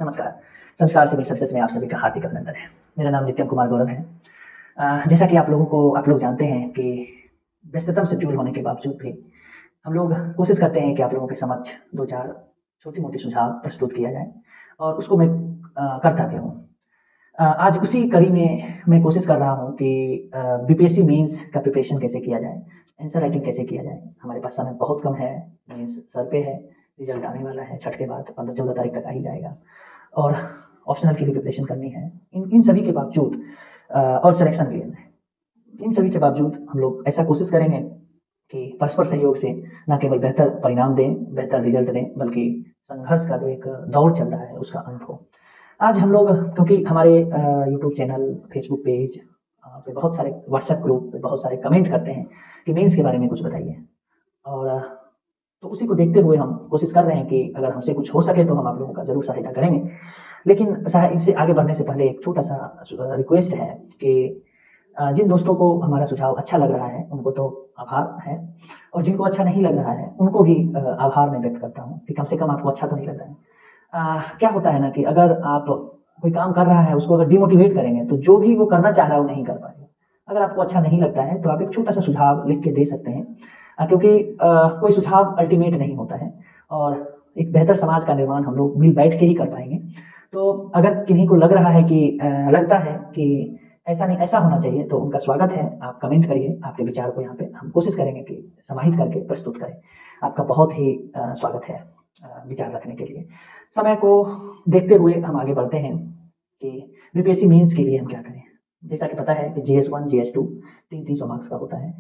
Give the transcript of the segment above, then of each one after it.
नमस्कार। संस्कार civil services में आप सभी का हार्दिक अभिनंदन है। मेरा नाम नित्यम कुमार गौरव है। जैसा कि आप लोग जानते हैं कि व्यस्ततम शेड्यूल होने के बावजूद भी हम लोग कोशिश करते हैं कि आप लोगों के समक्ष 2-4 छोटी-मोटी सुझाव प्रस्तुत किया जाए और उसको मैं करता भी हूँ। आज उसी कड़ी में मैं कोशिश कर रहा हूँ कि बीपीएससी मेंस का प्रिपरेशन कैसे किया जाए, आंसर राइटिंग कैसे किया जाए। हमारे पास समय बहुत कम है, मेंस सर पे है, रिजल्ट आने वाला है, छठ के बाद 15-14 तारीख तक आ ही जाएगा और ऑप्शनल की भी प्रिपरेशन करनी है। इन सभी के बावजूद और सिलेक्शन भी लेना है। इन सभी के बावजूद हम लोग ऐसा कोशिश करेंगे कि परस्पर सहयोग से न केवल बेहतर परिणाम दें, बेहतर रिजल्ट दें, बल्कि संघर्ष का जो एक दौर चल रहा है उसका अंत हो। आज हम लोग, क्योंकि हमारे यूट्यूब चैनल, फेसबुक पेज पे बहुत सारे, व्हाट्सएप ग्रुप पे बहुत सारे कमेंट करते हैं कि मेंस के बारे में कुछ बताइए, और तो उसी को देखते हुए हम कोशिश कर रहे हैं कि अगर हमसे कुछ हो सके तो हम आप लोगों का ज़रूर सहायता करेंगे। लेकिन इससे आगे बढ़ने से पहले एक छोटा-सा रिक्वेस्ट है कि जिन दोस्तों को हमारा सुझाव अच्छा लग रहा है उनको तो आभार है, और जिनको अच्छा नहीं लग रहा है उनको भी आभार मैं व्यक्त करता हूँ कि कम से कम आपको अच्छा तो नहीं लग रहा है। क्या होता है ना कि अगर आप कोई काम कर रहा है, उसको अगर डिमोटिवेट करेंगे तो जो भी वो करना चाह रहा है वो नहीं कर पाएगा। अगर आपको अच्छा नहीं लगता है तो आप एक छोटा-सा सुझाव लिख के दे सकते हैं, क्योंकि कोई सुझाव अल्टीमेट नहीं होता है और एक बेहतर समाज का निर्माण हम लोग मिल बैठ के ही कर पाएँगे। तो अगर किन्हीं को लग रहा है कि लगता है कि ऐसा नहीं, ऐसा होना चाहिए, तो उनका स्वागत है। आप कमेंट करिए आपके विचार को, यहाँ पे हम कोशिश करेंगे कि समाहित करके प्रस्तुत करें। आपका बहुत ही स्वागत है विचार रखने के लिए। समय को देखते हुए हम आगे बढ़ते हैं कि बीपीएससी मेंस के लिए हम क्या करें। जैसा कि पता है कि जीएस1, जीएस2 300 मार्क्स का होता है।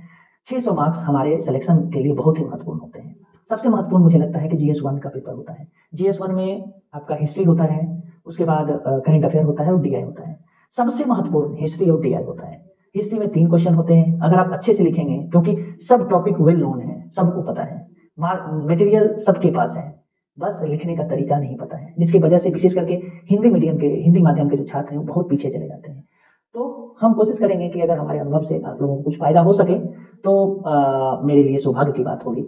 600 मार्क्स हमारे सिलेक्शन के लिए बहुत ही महत्वपूर्ण होते हैं। सबसे महत्वपूर्ण मुझे लगता है कि जीएस1 का पेपर होता है। जीएस1 में आपका हिस्ट्री होता है, उसके बाद करंट अफेयर होता है और डीआई होता है। सबसे महत्वपूर्ण हिस्ट्री और डीआई होता है। हिस्ट्री में 3 क्वेश्चन होते हैं। अगर आप अच्छे से लिखेंगे, क्योंकि सब टॉपिक वेल नोन है, सबको पता है, मटेरियल सबके पास है, बस लिखने का तरीका नहीं पता है, जिसकी वजह से विशेष करके हिंदी माध्यम के जो छात्र हैं वो बहुत पीछे चले जाते हैं। तो हम कोशिश करेंगे कि अगर हमारे अनुभव से आप लोगों को कुछ फायदा हो सके तो मेरे लिए सौभाग्य की बात होगी।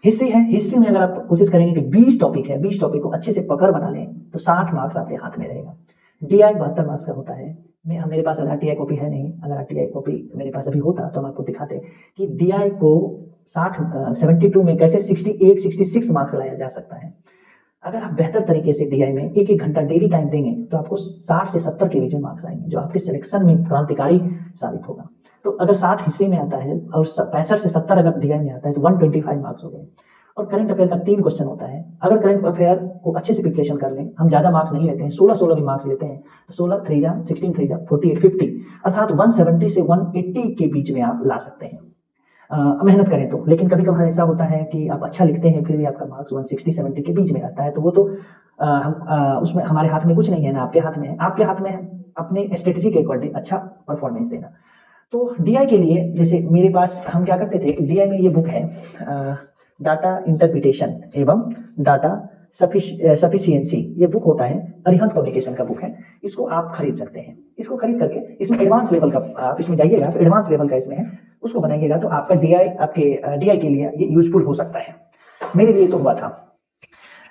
हिस्ट्री है, हिस्ट्री में अगर आप कोशिश करेंगे कि 20 टॉपिक है, 20 टॉपिक को अच्छे से पकड़ बना लें तो 60 मार्क्स आपके हाथ में रहेगा। डीआई 72 मार्क्स का होता है। मेरे पास आरटीआई कॉपी है नहीं, अगर आरटीआई कॉपी मेरे पास अभी होता तो हम आपको दिखाते कि डीआई को 72 में कैसे 68, 66 मार्क्स लाया जा सकता है। अगर आप बेहतर तरीके से डीआई में 1-1 घंटा डेली टाइम देंगे तो आपको 60 से 70 के बीच में मार्क्स आएंगे, जो आपके सिलेक्शन में क्रांतिकारी साबित होगा। तो अगर 60 हिस्ट्री में आता है और 65 से 70 अगर डीआई में आता है तो 125 मार्क्स हो गए। और करंट अफेयर का 3 क्वेश्चन होता है। अगर करंट अफेयर को अच्छे से प्रिपरेशन कर लें, हम ज़्यादा मार्क्स नहीं लेते हैं, 16 भी मार्क्स लेते हैं, तो 16 3 जा 16 3 जा 48, 50, अर्थात 170 से 180 के बीच में आप ला सकते हैं, मेहनत करें तो। लेकिन कभी कभार ऐसा होता है कि आप अच्छा लिखते हैं फिर भी आपका मार्क्स 160-70 के बीच में आता है, तो वो तो उसमें हमारे हाथ में कुछ नहीं है ना, आपके हाथ में है। आपके हाथ में है अपने स्ट्रेटजी के अकॉर्डिंग अच्छा परफॉर्मेंस देना। तो डीआई के लिए जैसे मेरे पास, हम क्या करते थे, डीआई में ये बुक है, डाटा इंटरप्रिटेशन एवं डाटा सफिशिएंसी, ये बुक होता है, अरिहंत पब्लिकेशन का बुक है। इसको आप खरीद सकते हैं। इसको खरीद करके इसमें एडवांस लेवल का, आप इसमें जाइएगा तो एडवांस लेवल का इसमें है, उसको बनाइएगा तो आपका डीआई, आपके डीआई के लिए ये यूजफुल हो सकता है। मेरे लिए तो हुआ था,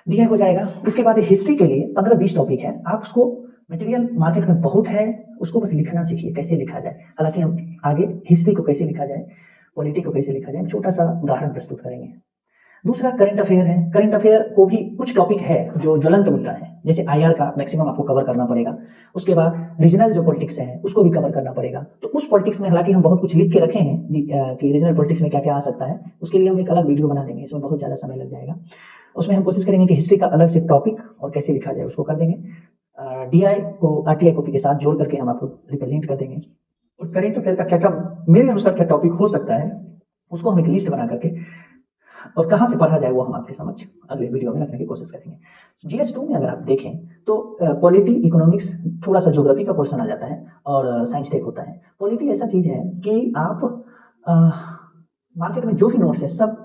डीआई हो जाएगा। उसके बाद हिस्ट्री के लिए 15-20 टॉपिक है। आप उसको, मटेरियल मार्केट में बहुत है, उसको बस लिखना सीखिए, कैसे लिखा जाए। हालांकि हम आगे हिस्ट्री को कैसे लिखा जाए, पॉलिटी को कैसे लिखा जाए, छोटा सा उदाहरण प्रस्तुत करेंगे। दूसरा करंट अफेयर है। करंट अफेयर को भी कुछ टॉपिक है जो ज्वलंत मुद्दा है, जैसे आईआर का मैक्सिमम आपको कवर करना पड़ेगा। उसके बाद रीजनल जो पॉलिटिक्स है उसको भी कवर करना पड़ेगा। तो उस पॉलिटिक्स में हालांकि हम बहुत कुछ लिख के रखे हैं कि रीजनल पॉलिटिक्स में क्या क्या आ सकता है, उसके लिए हम एक अलग वीडियो बना देंगे, इसमें बहुत ज़्यादा समय लग जाएगा। उसमें हम कोशिश करेंगे कि हिस्ट्री का अलग से टॉपिक और कैसे लिखा जाए उसको कर देंगे। डीआई को आरटीआई कॉपी के साथ जोड़ करके हम आपको रिप्रेजेंट कर देंगे। और करेंट अफेयर का क्या क्या मेरे अनुसार क्या टॉपिक हो सकता है, उसको हम एक लिस्ट बना करके और कहाँ से पढ़ा जाए वो हम आपके समझ अगले वीडियो में रखने की कोशिश करेंगे। जीएस2 में अगर आप देखें तो पॉलिटी, इकोनॉमिक्स, थोड़ा सा ज्योग्राफी का पोर्शन आ जाता है और साइंस टेक होता है। पॉलिटी ऐसा चीज़ है कि आप मार्केट में जो भी नोट्स है सब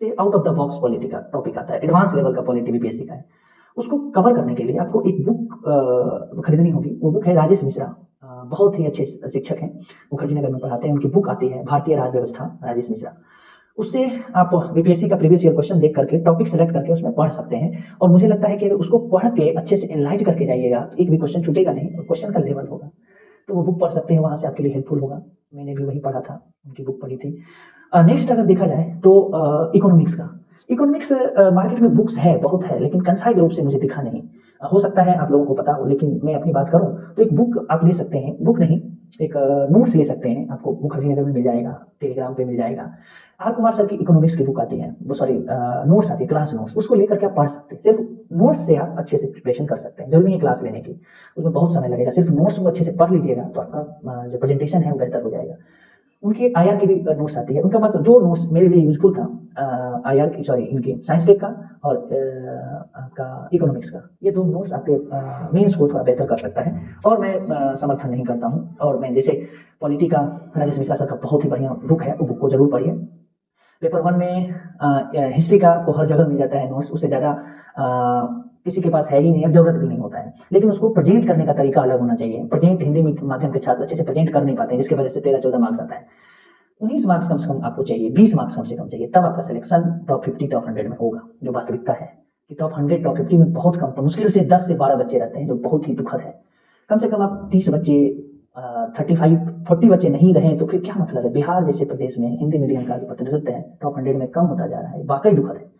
से out of the box polity का टॉपिक आता है, एडवांस लेवल का पॉलिटी बीपीएससी का है। उसको कवर करने के लिए आपको एक बुक खरीदनी होगी। वो बुक है राजेश मिश्रा, बहुत ही अच्छे शिक्षक हैं, मुखर्जी नगर में पढ़ाते हैं। उनकी बुक आती है भारतीय राज्य व्यवस्था, राजेश मिश्रा। उससे आप बीपीएससी का प्रीवियस ईयर क्वेश्चन देख करके टॉपिक सेलेक्ट करके उसमें पढ़ सकते हैं। और मुझे लगता है कि अगर उसको पढ़ के अच्छे से एनालाइज करके जाइएगा तो एक भी क्वेश्चन छूटेगा नहीं और क्वेश्चन का लेवल होगा। तो वो बुक पढ़ सकते हैं, वहाँ से आपके लिए हेल्पफुल होगा। मैंने भी वही पढ़ा था, उनकी बुक पढ़ी थी। नेक्स्ट अगर देखा जाए तो इकोनॉमिक्स का, इकोनॉमिक्स मार्केट में बुक्स है, बहुत है, लेकिन कंसाइज रूप से मुझे दिखा नहीं। हो सकता है आप लोगों को पता हो, लेकिन मैं अपनी बात करूं तो एक बुक आप ले सकते हैं, बुक नहीं एक नोट्स ले सकते हैं। आपको बुक हर जगह में मिल जाएगा, टेलीग्राम पे मिल जाएगा। आर कुमार सर की इकोनॉमिक्स की बुक आती है, वो सॉरी नोट्स आती है, क्लास नोट्स, उसको लेकर के आप पढ़ सकते हैं। सिर्फ नोट्स से आप अच्छे से प्रिपरेशन कर सकते हैं, जरूरी नहीं है क्लास लेने की, उसमें बहुत समय लगेगा। सिर्फ नोट्स को अच्छे से पढ़ लीजिएगा तो आपका जो प्रेजेंटेशन है वो बेहतर हो जाएगा। उनकी आईआर की भी नोट्स आती है, उनका मतलब दो नोट्स मेरे लिए यूजफुल था, आईआर की सॉरी इनके साइंस टेक का और आपका इकोनॉमिक्स का। ये दो नोट्स आपके मेंस को थोड़ा बेहतर कर सकता है। और मैं समर्थन नहीं करता हूँ। और मैं जैसे पॉलिटी का राजेश मिश्रा सर का बहुत ही बढ़िया बुक है, वो बुक को जरूर पढ़िए। पेपर वन में हिस्ट्री का आपको हर जगह मिल जाता है नोट्स, उससे ज़्यादा किसी के पास है ही नहीं और जरूरत भी नहीं होता है। लेकिन उसको प्रेजेंट करने का तरीका अलग होना चाहिए। प्रेजेंट हिंदी माध्यम के छात्र अच्छे से प्रेजेंट कर नहीं पाते हैं, जिसकी वजह से 13-14 मार्क्स आता है। 19 मार्क्स कम से कम आपको चाहिए, 20 मार्क्स कम से कम चाहिए, तब आपका सिलेक्शन टॉप 50 टॉप 100 में होगा। जो वास्तविकता है कि टॉप 100 टॉप 50 में बहुत कम, मुश्किल से 10 से 12 बच्चे रहते हैं, जो बहुत ही दुखद है। कम से कम आप 30 बच्चे 35-40 बच्चे नहीं रहे तो फिर क्या मतलब है। बिहार जैसे प्रदेश में हिंदी मीडियम का जो प्रतिनिधित्व है टॉप 100 में कम होता जा रहा है, वाकई दुखद है।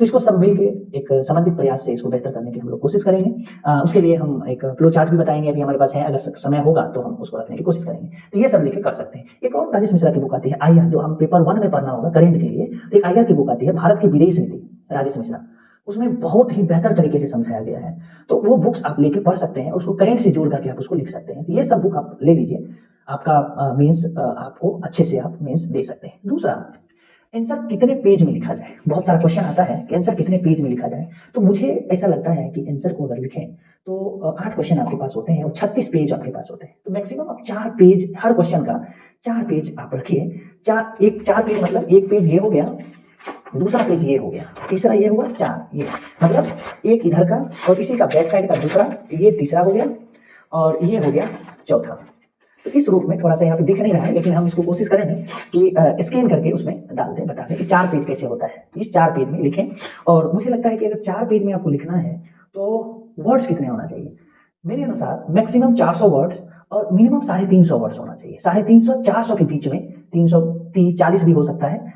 तो इसको सब मिल के एक समन्वित प्रयास से इसको बेहतर करने की हम लोग कोशिश करेंगे। उसके लिए हम एक फ्लो चार्ट भी बताएंगे, अभी हमारे पास है, अगर समय होगा तो हम उसको रखने की कोशिश करेंगे। तो ये सब लेके कर सकते हैं। एक और राजेश मिश्रा की बुक आती है आईआर, जो हम पेपर 1 में पढ़ना होगा करेंट के लिए। तो एक आईआर की बुक आती है, भारत की विदेश नीति, राजेश मिश्रा, उसमें बहुत ही बेहतर तरीके से समझाया गया है। तो वो बुक्स आप लेके पढ़ सकते हैं, उसको करेंट से जोड़ करके आप उसको लिख सकते हैं। तो ये सब बुक आप ले लीजिए, आपका मीन्स आपको अच्छे से आप मीन्स दे सकते हैं। दूसरा, आंसर कितने पेज में लिखा जाए। बहुत सारा क्वेश्चन आता है कि आंसर कितने पेज में लिखा जाए। तो मुझे ऐसा लगता है कि आंसर को अगर लिखें तो 8 क्वेश्चन आपके पास होते हैं और 36 पेज आपके पास होते हैं। तो मैक्सिमम आप 4 पेज, हर क्वेश्चन का 4 पेज आप रखिए। 4 पेज मतलब एक पेज ये हो गया, दूसरा पेज ये हो गया, तीसरा ये हुआ, 4 ये, मतलब एक इधर का और इसी का बैक साइड का दूसरा, ये तीसरा हो गया और ये हो गया चौथा। तो इस रूप में थोड़ा सा यहाँ पे दिख नहीं रहा है, लेकिन हम इसको कोशिश करेंगे कि स्कैन करके उसमें डाल दें, बता दें कि 4 पेज कैसे होता है। इस 4 पेज में लिखें। और मुझे लगता है कि अगर 4 पेज में आपको लिखना है तो वर्ड्स कितने होना चाहिए। मेरे अनुसार मैक्सिमम 400 वर्ड्स और मिनिमम 350 वर्ड्स होना चाहिए। 350 400 के बीच में, 330-40 भी हो सकता है,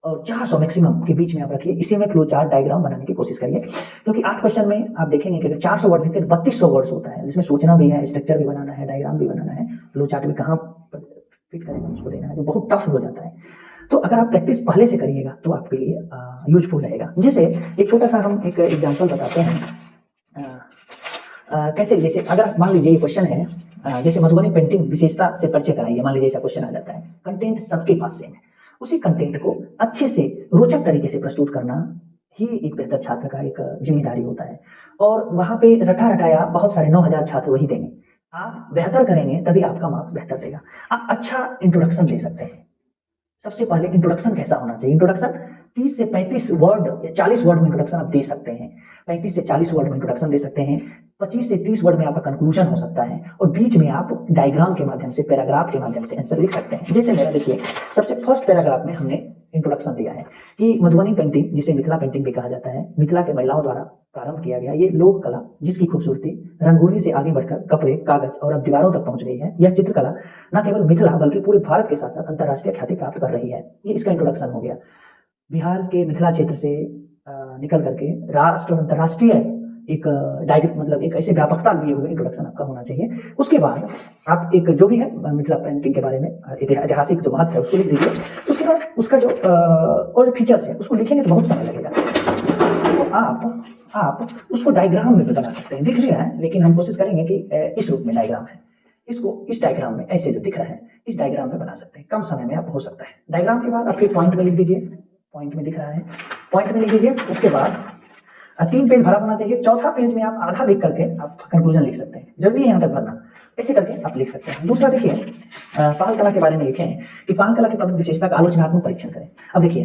और 400 मैक्सिमम के बीच में आप रखिए। इसी में फ्लो चार्ट डायग्राम बनाने की कोशिश करिए, क्योंकि 8 क्वेश्चन में आप देखेंगे कि अगर 400 वर्ड लिखते हैं 3200 वर्ड्स होता है, जिसमें सोचना भी है, स्ट्रक्चर भी बनाना है, डायग्राम भी बनाना है, फ्लो चार्ट में कहाँ फिट करेंगे उसको देना है, जो बहुत टफ हो जाता है। तो अगर आप प्रैक्टिस पहले से करिएगा तो आपके लिए यूजफुल रहेगा। जैसे एक छोटा सा हम एक एग्जाम्पल बताते हैं। कैसे, जैसे अगर मान लीजिए ये क्वेश्चन है, जैसे मधुबनी पेंटिंग विशेषता से परिचय कराइए, मान लीजिए ऐसा क्वेश्चन आ जाता है। कंटेंट सबके पास सेम है, उसी कंटेंट को अच्छे से रोचक तरीके से प्रस्तुत करना ही एक बेहतर छात्र का एक जिम्मेदारी होता है। और वहां पे रटा रटाया बहुत सारे 9000 छात्र वही देंगे। आप बेहतर करेंगे तभी आपका मार्क्स बेहतर देगा। आप अच्छा इंट्रोडक्शन दे सकते हैं। सबसे पहले इंट्रोडक्शन कैसा होना चाहिए। इंट्रोडक्शन 30 से 35 वर्ड या 40 वर्ड में इंट्रोडक्शन आप दे सकते हैं। 35 से 40 वर्ड में इंट्रोडक्शन दे सकते हैं। 25 से 30 वर्ड में आपका कंक्लूजन हो सकता है, और बीच में आप डायग्राम के माध्यम से, पैराग्राफ के माध्यम से आंसर लिख सकते हैं। जैसे मेरा देखिए, सबसे फर्स्ट पैराग्राफ में हमने इंट्रोडक्शन दिया है कि मधुबनी पेंटिंग, जिसे मिथिला पेंटिंग भी कहा जाता है, मिथिला के महिलाओं द्वारा प्रारंभ किया गया ये लोक कला, जिसकी खूबसूरती रंगोली से आगे बढ़कर कपड़े, कागज और अब दीवारों तक पहुंच गई है। यह चित्रकला न केवल मिथिला बल्कि पूरे भारत के साथ साथ अंतर्राष्ट्रीय ख्याति प्राप्त कर रही है। ये इसका इंट्रोडक्शन हो गया। बिहार के मिथिला क्षेत्र से निकल करके राष्ट्र और अंतर्राष्ट्रीय एक डायरेक्ट, मतलब एक ऐसे व्यापकता लिए हुए इंट्रोडक्शन आपका होना चाहिए। उसके बाद आप एक जो भी है मिथिला पेंटिंग के बारे में ऐतिहासिक जो महत्व है उसको लिख दीजिए। उसके बाद उसका जो और फीचर्स है उसको लिखेंगे तो बहुत समय लगेगा। तो आप उसको डायग्राम में बना सकते हैं। दिख नहीं रहा है लेकिन हम कोशिश करेंगे कि इस रूप में डायग्राम है, इसको इस डायग्राम में ऐसे जो दिख रहा है इस डायग्राम में बना सकते हैं। कम समय में आप हो सकता है। डायग्राम के बाद आप फिर पॉइंट में लिख दीजिए। पॉइंट में दिख रहा है, पॉइंट में लिख दीजिए। उसके बाद 3 पेज भरा होना चाहिए। चौथा पेज में आप आधा लिख करके आप कंक्लूजन लिख सकते हैं। जरूरी है यहाँ तक भरना, ऐसे करके आप लिख सकते हैं। दूसरा देखिए, पाल कला के बारे में लिखें कि पाल कला की प्रमुख विशेषता का आलोचनात्मक परीक्षण करें। अब देखिए,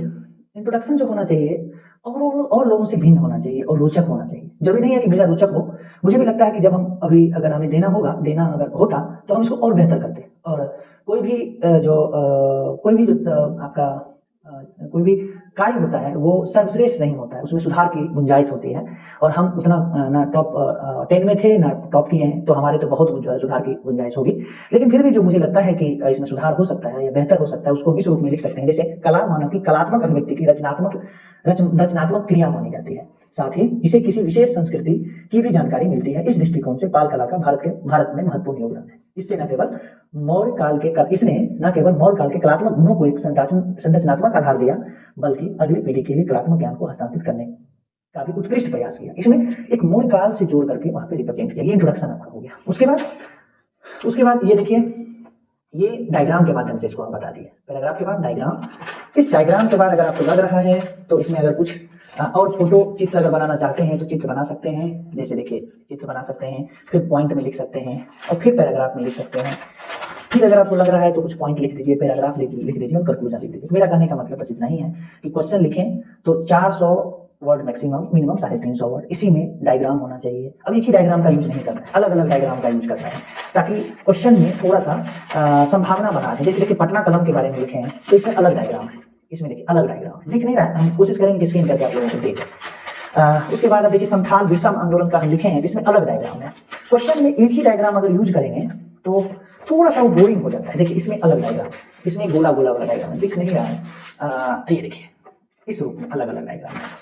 इंट्रोडक्शन जो होना चाहिए और लोगों से भिन्न होना चाहिए और रोचक होना चाहिए। जरूरी नहीं है कि मेरा रोचक हो। मुझे भी लगता है कि जब हम अभी अगर हमें देना अगर होता तो हम इसको और बेहतर करते। और कोई भी जो आपका कोई भी कार्य होता है वो सर्वश्रेष्ठ नहीं होता है, उसमें सुधार की गुंजाइश होती है। और हम उतना ना टॉप 10 में थे ना टॉप किए हैं, तो हमारे तो बहुत सुधार की गुंजाइश होगी। लेकिन फिर भी जो मुझे लगता है कि इसमें सुधार हो सकता है या बेहतर हो सकता है, उसको इस रूप में लिख सकते हैं, जैसे कला मानव की कलात्मक अभिव्यक्ति की रचनात्मक क्रिया मानी जाती है। साथ ही इसे किसी विशेष संस्कृति की भी जानकारी मिलती है। इस दृष्टिकोण से पाल कला का भारत में महत्वपूर्ण योगदान है। इससे न केवल मौर्य काल के कलात्मक गुणों को एक संरचनात्मक आधार दिया, बल्कि अगली पीढ़ी के लिए कलात्मक ज्ञान को हस्तांतरित करने का भी उत्कृष्ट प्रयास किया। इसमें एक मौर्य काल से जोड़ करके वहां पे रिप्रेजेंट किया। ये इंट्रोडक्शन आपका हो गया। उसके बाद ये देखिए, ये डायग्राम के माध्यम से इसको हम बता दिए। पैराग्राफ के बाद डायग्राम। इस डायग्राम के बाद अगर आपको लग रहा है तो इसमें अगर कुछ और फोटो चित्र अगर बनाना चाहते हैं तो चित्र बना सकते हैं। जैसे देखिए, चित्र बना सकते हैं, फिर पॉइंट में लिख सकते हैं और फिर पैराग्राफ में लिख सकते हैं। फिर अगर आपको लग रहा है तो कुछ पॉइंट लिख दीजिए, पैराग्राफ लिख दीजिए और कंक्लूजन लिख दीजिए। मेरा कहने का मतलब बस इतना ही है कि क्वेश्चन लिखें तो 400 वर्ड मैक्सिमम, मिनिमम 350 वर्ड। इसी में डायग्राम होना चाहिए। अब एक ही डायग्राम का यूज नहीं करना है, अलग अलग डायग्राम का यूज करना है, ताकि क्वेश्चन में थोड़ा सा संभावना बना दे। जैसे देखिए, पटना कलम के बारे में लिखे हैं तो इसमें अलग डायग्राम है, इसमें देखिए अलग डायग्राम लिख नहीं रहा है, हम कोशिश करेंगे स्क्रीन करके आप लोगों को देखें। उसके बाद अब देखिए, संथाल विषम आंदोलन का हम लिखे हैं जिसमें अलग डायग्राम है। क्वेश्चन में एक ही डायग्राम अगर यूज करेंगे तो थोड़ा सा वो बोरिंग हो जाता है। देखिए, इसमें अलग डायग्राम, इसमें गोला गोला वाला डायग्राम दिख नहीं रहा है। ये देखिए, इस रूप में अलग अलग डायग्राम है।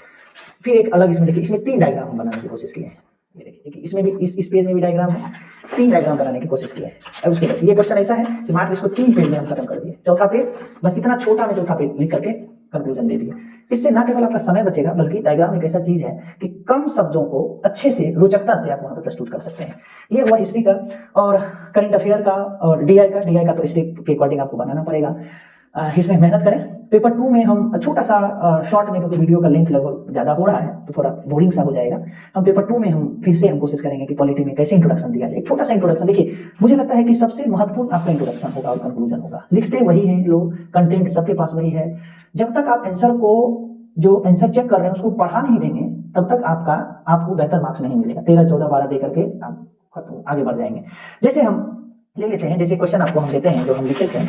फिर एक अलग इसमें देखिए, इसमें 3 डायग्राम हम बनाने की कोशिश की है। ये देखिए, इसमें भी इस पेज में भी डायग्राम है, 3 डायग्राम बनाने की कोशिश की है। अब उसके बाद ये क्वेश्चन ऐसा है कि मात्र इसको 3 पेज में हम खत्म कर दिए। चौथा पेज बस इतना छोटा में चौथा पेज लिख करके कंक्लूजन दे दिए। इससे ना केवल आपका समय बचेगा, बल्कि डायग्राम एक ऐसा चीज है कि कम शब्दों को अच्छे से रोचकता से आप वहां पर प्रस्तुत कर सकते हैं। ये हुआ हिस्ट्री का और करंट अफेयर का और डीआई का तो हिस्ट्री के अकॉर्डिंग आपको बनाना पड़ेगा। इसमें मेहनत करें। पेपर 2 में हम छोटा सा शॉर्ट में, क्योंकि वीडियो का लेंथ लगभग ज़्यादा हो रहा है तो थोड़ा बोरिंग सा हो जाएगा। हम पेपर 2 में हम फिर से कोशिश करेंगे कि पॉलिटी में कैसे इंट्रोडक्शन दिया जाए। एक छोटा सा इंट्रोडक्शन। देखिए, मुझे लगता है कि सबसे महत्वपूर्ण आपका इंट्रोडक्शन होगा और कंक्लूजन होगा। लिखते वही हैं लोग, कंटेंट सबके पास वही है। जब तक आप जो आंसर चेक कर रहे हैं उसको पढ़ा नहीं देंगे, तब तक आपको बेहतर मार्क्स नहीं मिलेगा। 13, 14, 12 दे करके आप आगे बढ़ जाएंगे। जैसे हम ले लेते हैं, जैसे क्वेश्चन आपको हम देते हैं जो हम लिखे थे,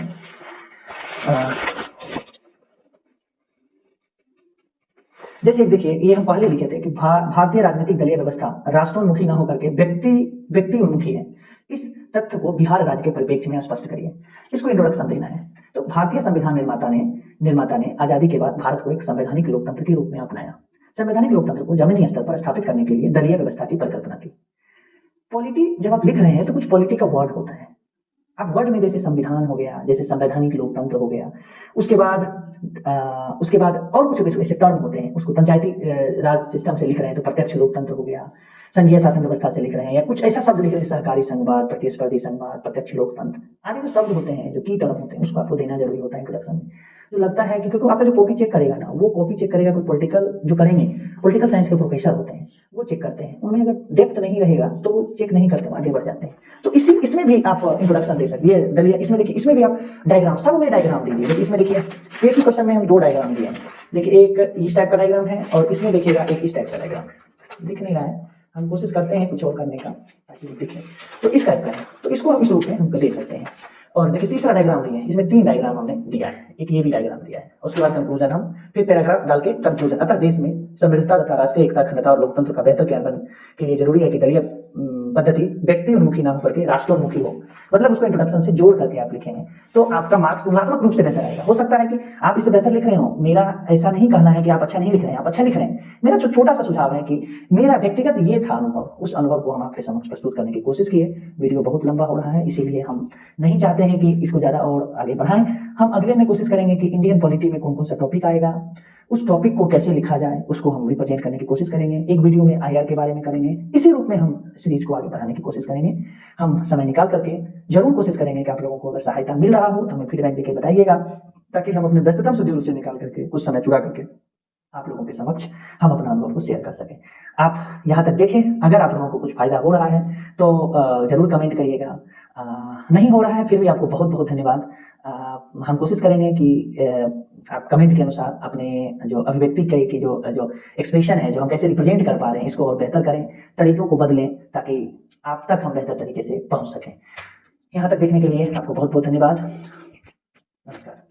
जैसे देखिए, ये हम पहले लिखे थे कि भारतीय राजनीतिक दलीय व्यवस्था राष्ट्रोन्मुखी न होकर के व्यक्ति उन्मुखी है। इस तथ्य को बिहार राज्य के परिप्रेक्ष्य में स्पष्ट करिए। इसको इंट्रोडक्शन देना है। तो भारतीय संविधान निर्माता ने आजादी के बाद भारत को एक संवैधानिक लोकतंत्र के रूप में अपनाया। संवैधानिक लोकतंत्र को जमीनी स्तर पर स्थापित करने के लिए दलीय व्यवस्था की परिकल्पना की। पॉलिटी जब आप लिख रहे हैं तो कुछ पॉलिटी का वर्ड होता है। अब वर्ड में जैसे संविधान हो गया, जैसे संवैधानिक लोकतंत्र हो गया, उसके बाद और कुछ ऐसे टर्म होते हैं। उसको पंचायती राज सिस्टम से लिख रहे हैं तो प्रत्यक्ष लोकतंत्र हो गया। संघीय शासन व्यवस्था से लिख रहे हैं या कुछ ऐसा शब्द लिख रहे हैं, सहकारी संघवाद, प्रतिस्पर्धी संघवाद, प्रत्यक्ष लोकतंत्र आदि जो शब्द होते हैं, जो की टर्म होते हैं, उसको आपको देना जरूरी होता है इंट्रोडक्शन में। जो लगता है कि क्योंकि आपका जो कॉपी चेक करेगा ना, वो कॉपी चेक करेगा कोई पॉलिटिकल साइंस के प्रोफेसर होते हैं, वो चेक करते हैं। उनमें अगर डेप्थ नहीं रहेगा तो वो चेक नहीं करते, आगे बढ़ जाते हैं। तो इसमें भी आप इंट्रोडक्शन दे सकते हैं। दलिया इसमें देखिए, इसमें भी आप डायग्राम, सब में डायग्राम दीजिए। देखिए, इसमें देखिए एक ही क्वेश्चन में हम 2 डायग्राम दिए हैं। देखिए, एक इस टाइप का डायग्राम है और इसमें देखिएगा एक इस टाइप का डायग्राम। दिख नहीं रहा है, हम कोशिश करते हैं कुछ और करने का ताकि दिखे। तो इस टाइप का है, तो इसको हम इस रूप में हम दे सकते हैं। और देखिए, तीसरा डायग्राम दिया है, इसमें 3 डायग्राम हमने दिया है, एक ये भी डायग्राम दिया है। उसके बाद कंक्लूजन हम फिर पैराग्राफ डाल के कंक्लूजन। अतः देश में समृद्धता तथा राष्ट्रीय एकता, अखंडता और लोकतंत्र का बेहतर क्रियान्वयन के लिए जरूरी है कि दलीय पद्धति व्यक्ति उन्मुखी ना होकर के राष्ट्रोन्मुखी हो। मतलब उसको इंट्रोडक्शन से जोड़ करके आप लिखेंगे तो आपका मार्क्स तुलनात्मक रूप से बेहतर आएगा। हो सकता है कि आप इससे बेहतर लिख रहे हो, मेरा ऐसा नहीं कहना है कि आप अच्छा नहीं लिख रहे हैं, आप अच्छा लिख रहे हैं। मेरा जो छोटा सा सुझाव है कि मेरा व्यक्तिगत ये था अनुभव, उस अनुभव को हम आपके समक्ष प्रस्तुत करने की कोशिश की है। वीडियो बहुत लंबा हो रहा है, इसीलिए हम नहीं चाहते हैं कि इसको ज्यादा और आगे बढ़ाएं। हम अगले में कोशिश करेंगे कि इंडियन पॉलिटी में कौन कौन सा टॉपिक आएगा, उस टॉपिक को कैसे लिखा जाए, उसको हम रिप्रेजेंट करने की कोशिश करेंगे। एक वीडियो में आईआर के बारे में करेंगे। इसी रूप में हम सीरीज को आगे बढ़ाने की कोशिश करेंगे। हम समय निकाल करके जरूर कोशिश करेंगे कि आप लोगों को अगर सहायता मिल रहा हो तो हमें फीडबैक देके बताइएगा, ताकि हम अपने व्यस्ततम शेड्यूल से निकाल करके कुछ समय चुरा करके आप लोगों के समक्ष हम अपना अनुभव को शेयर कर सकें। आप यहाँ तक देखें, अगर आप लोगों को कुछ फायदा हो रहा है तो जरूर कमेंट करिएगा। नहीं हो रहा है फिर भी आपको बहुत बहुत धन्यवाद। हम कोशिश करेंगे कि आप कमेंट के अनुसार अपने जो अभिव्यक्ति की जो एक्सप्रेशन है, जो हम कैसे रिप्रेजेंट कर पा रहे हैं, इसको और बेहतर करें, तरीकों को बदलें, ताकि आप तक हम बेहतर तरीके से पहुंच सकें। यहाँ तक देखने के लिए आपको बहुत बहुत धन्यवाद। नमस्कार।